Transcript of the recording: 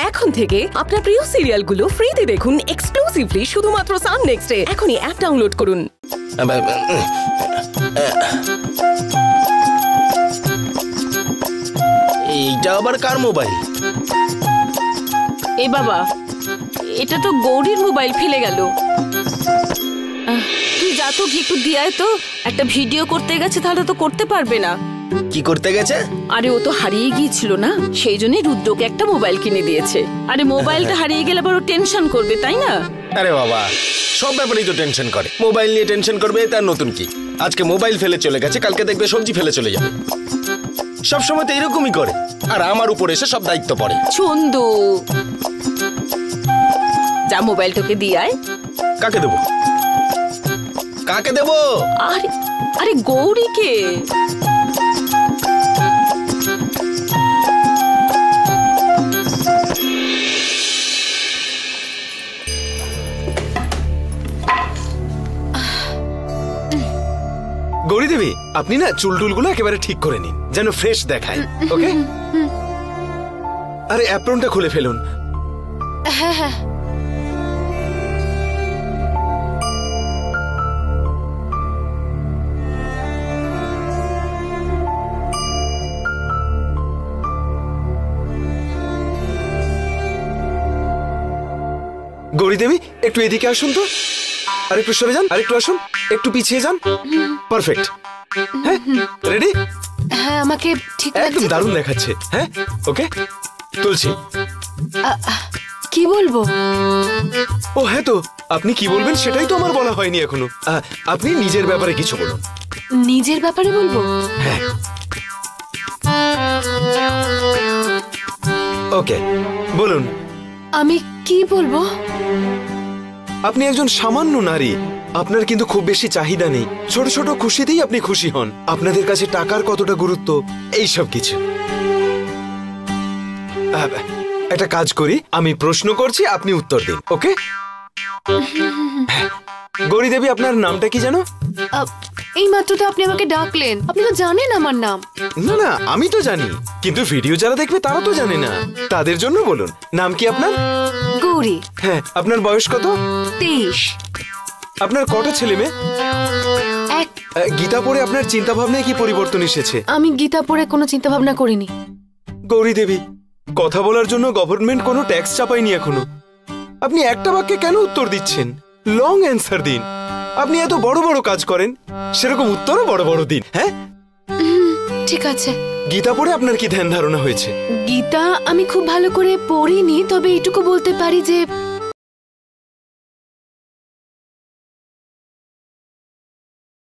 এখন থেকে আপনার প্রিয় সিরিয়ালগুলো ফ্রিতে দেখুন এক্সক্লুসিভলি শুধুমাত্র সান নেক্সটে। এখনই অ্যাপ ডাউনলোড করুন। এইটা আবার কার মোবাইল? এ বাবা, এটা তো গৌরীর মোবাইল, ফেলে গেল। তুই যা তো একটু দিয়ে তো, একটা ভিডিও করতে গেছে, তাহলে তো করতে পারবে না। কি করতে গেছে? আরে ও তো হারিয়ে গিয়েছিল না, সেই জন্যই রুদ্রকে একটা মোবাইল কিনে দিয়েছে। আরে মোবাইলটা হারিয়ে গেলে আবার ও টেনশন করবে, তাই না? আরে বাবা, সব ব্যাপারেই তো টেনশন করে। মোবাইল নিয়ে টেনশন করবে, তার নতুন কি? আজকে মোবাইল ফেলে চলে গেছে, কালকে দেখবে সবজি ফেলে চলে যাবে। সবসময় তো এরকমই করে, আর আমার উপর এসে সব দায়িত্ব পড়ে। চন্দু, যা মোবাইলটাকে দিয়ে আয়। কাকে দেবো? কাকে দেবো? আরে আরে গৌরীকে। গৌরী দেবী, আপনি না চুলটুলগুলো একেবারে ঠিক করে নিন, যেন ফ্রেশ দেখায়। ওকে? আরে অ্যাপ্রনটা খুলে ফেলুন। হ্যাঁ হ্যাঁ। গৌরী দেবী, একটু এদিকে আসুন তো। আর একটু সরে যান, আর একটু আসুন, একটু পিছিয়ে যান। পারফেক্ট। হ্যাঁ, রেডি? হ্যাঁ, আমাকে ঠিক একদম লাগছে। দারুণ দেখাচ্ছে। হ্যাঁ, ওকে, তুলছি। কি বলবো? ও হ্যাঁ, তো আপনি কি বলবেন সেটাই তো আমার বলা হয়নি এখনো। আপনি নিজের ব্যাপারে কিছু বলুন। নিজের ব্যাপারে বলবো? হ্যাঁ। ওকে, বলুন। আমি কি বলবো? আপনি একজন সামান্য নারী, আপনার কিন্তু খুব বেশি চাহিদা নেই, ছোট ছোট খুশিতেই আপনি খুশি হন। আপনাদের কাছে টাকার কতটা গুরুত্ব, এই সব কিছু। একটা কাজ করি, আমি প্রশ্ন করছি, আপনি উত্তর দিন। ওকে? গৌরী দেবী, আপনার নামটা কি জানো? এই মাত্র তো আপনি আমাকে ডাকলেন, আপনি তো জানেন আমার নাম। না না, আমি তো জানি, কিন্তু ভিডিও যারা দেখবে তারা তো জানে না, তাদের জন্য বলুন। নাম কি আপনার? গৌরী। হ্যাঁ, আপনার বয়স কত? 23। আপনার কটা ছেলে মেয়ে? এক। গীতা পড়ে আপনার চিন্তা ভাবনায় কি পরিবর্তন এসেছে? আমি গীতা পড়ে কোনো চিন্তা ভাবনা করিনি। গৌরী দেবী, কথা বলার জন্য গভর্নমেন্ট কোনো ট্যাক্স চাপায়নি এখনো। আপনি একটা বাক্যে কেন উত্তর দিচ্ছেন? লং অ্যান্সার দিন। আপনি এত বড় বড় কাজ করেন, সেরকম উত্তরও বড় বড় দিন। হ্যাঁ, ঠিক আছে। গীতা পড়ে আপনার কি ধ্যান ধারণা হয়েছে? গীতা আমি খুব ভালো করে পড়িনি, তবে এইটুকু বলতে পারি যে